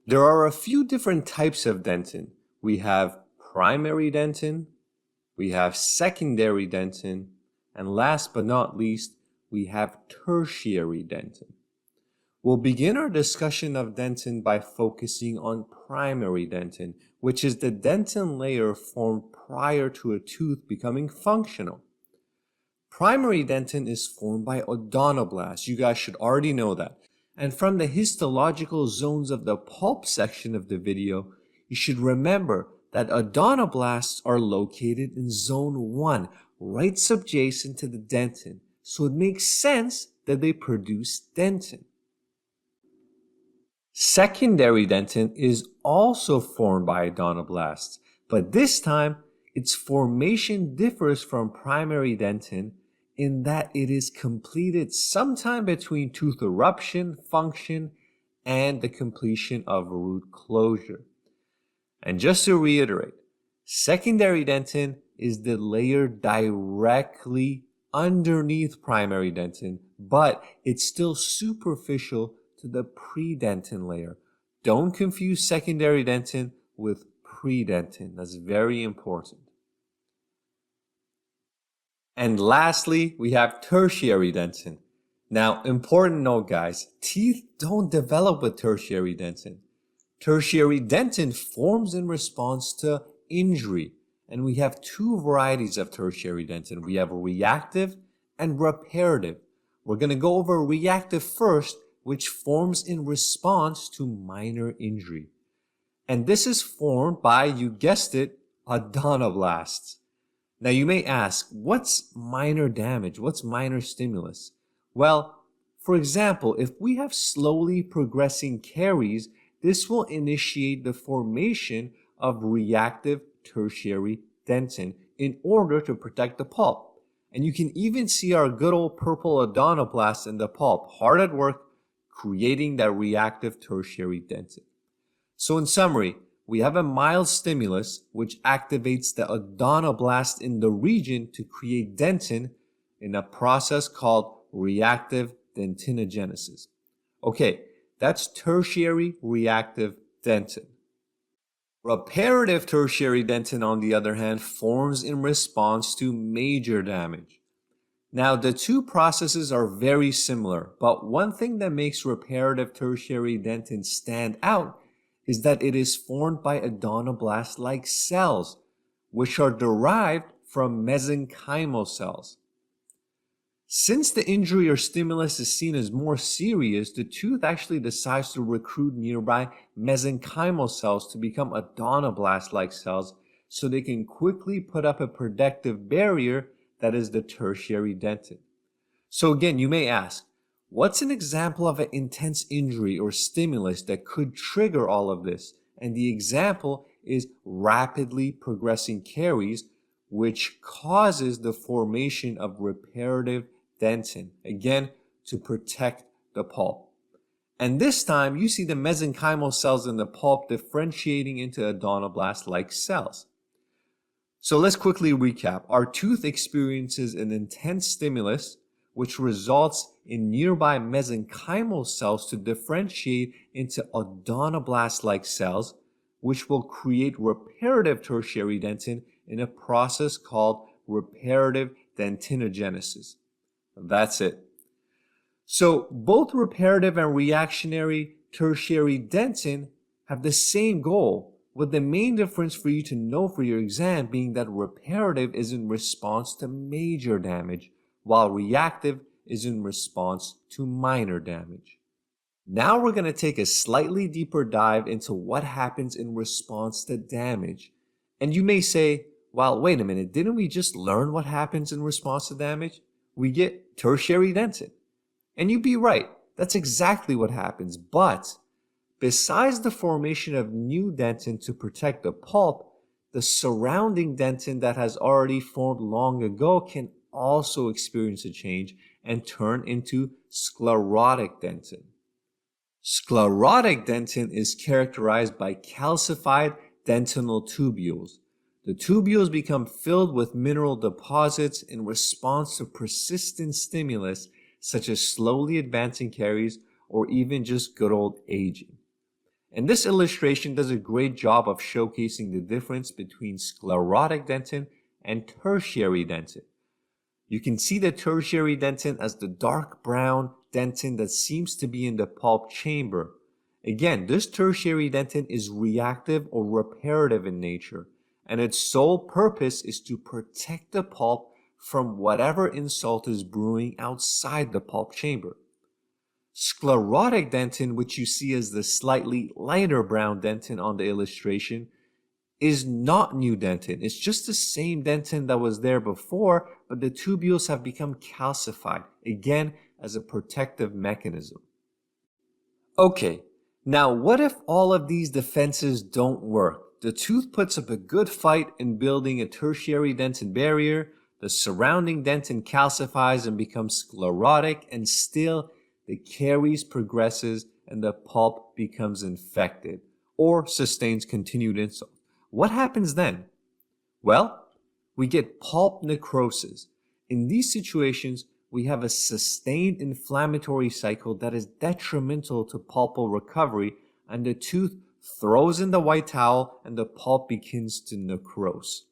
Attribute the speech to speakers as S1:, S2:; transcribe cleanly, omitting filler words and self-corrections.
S1: There are a few different types of dentin. We have primary dentin, we have secondary dentin, and last but not least, we have tertiary dentin. We'll begin our discussion of dentin by focusing on primary dentin, which is the dentin layer formed prior to a tooth becoming functional. Primary dentin is formed by odontoblasts. You guys should already know that. And from the histological zones of the pulp section of the video, you should remember that odontoblasts are located in zone 1, right subjacent to the dentin. So it makes sense that they produce dentin. Secondary dentin is also formed by odontoblasts, but this time its formation differs from primary dentin in that it is completed sometime between tooth eruption, function, and the completion of root closure. And just to reiterate, secondary dentin is the layer directly underneath primary dentin, but it's still superficial to the predentin layer. Don't confuse secondary dentin with predentin. That's very important. And lastly, we have tertiary dentin. Now, important note, guys, teeth don't develop with tertiary dentin. Tertiary dentin forms in response to injury, and we have two varieties of tertiary dentin. We have reactive and reparative. We're going to go over reactive first, which forms in response to minor injury. And this is formed by, you guessed it, odontoblasts. Now you may ask, what's minor damage? What's minor stimulus? Well, for example, if we have slowly progressing caries, this will initiate the formation of reactive tertiary dentin in order to protect the pulp. And you can even see our good old purple odontoblasts in the pulp, hard at work, creating that reactive tertiary dentin. So in summary, we have a mild stimulus which activates the odontoblast in the region to create dentin in a process called reactive dentinogenesis. Okay, that's tertiary reactive dentin. Reparative tertiary dentin, on the other hand, forms in response to major damage. Now, the two processes are very similar, but one thing that makes reparative tertiary dentin stand out is that it is formed by odontoblast-like cells, which are derived from mesenchymal cells. Since the injury or stimulus is seen as more serious, the tooth actually decides to recruit nearby mesenchymal cells to become odontoblast-like cells so they can quickly put up a protective barrier that is the tertiary dentin. So again, you may ask, what's an example of an intense injury or stimulus that could trigger all of this? And the example is rapidly progressing caries, which causes the formation of reparative dentin, again, to protect the pulp. And this time, you see the mesenchymal cells in the pulp differentiating into odontoblast-like cells. So let's quickly recap. Our tooth experiences an intense stimulus, which results in nearby mesenchymal cells to differentiate into odontoblast-like cells, which will create reparative tertiary dentin in a process called reparative dentinogenesis. That's it. So both reparative and reactionary tertiary dentin have the same goal, with the main difference for you to know for your exam being that reparative is in response to major damage, while reactive is in response to minor damage. Now we're going to take a slightly deeper dive into what happens in response to damage. And you may say, well, wait a minute, didn't we just learn what happens in response to damage? We get tertiary dentin. And you'd be right, that's exactly what happens. But besides the formation of new dentin to protect the pulp, the surrounding dentin that has already formed long ago can also experience a change and turn into sclerotic dentin. Sclerotic dentin is characterized by calcified dentinal tubules. The tubules become filled with mineral deposits in response to persistent stimulus such as slowly advancing caries or even just good old aging. And this illustration does a great job of showcasing the difference between sclerotic dentin and tertiary dentin. You can see the tertiary dentin as the dark brown dentin that seems to be in the pulp chamber. Again, this tertiary dentin is reactive or reparative in nature, and its sole purpose is to protect the pulp from whatever insult is brewing outside the pulp chamber. Sclerotic dentin, which you see as the slightly lighter brown dentin on the illustration, is not new dentin. It's just the same dentin that was there before, but the tubules have become calcified, again as a protective mechanism. Okay, now what if all of these defenses don't work? The tooth puts up a good fight in building a tertiary dentin barrier, the surrounding dentin calcifies and becomes sclerotic, and still the caries progresses and the pulp becomes infected or sustains continued insult. What happens then? Well, we get pulp necrosis. In these situations, we have a sustained inflammatory cycle that is detrimental to pulpal recovery, and the tooth throws in the white towel and the pulp begins to necrose.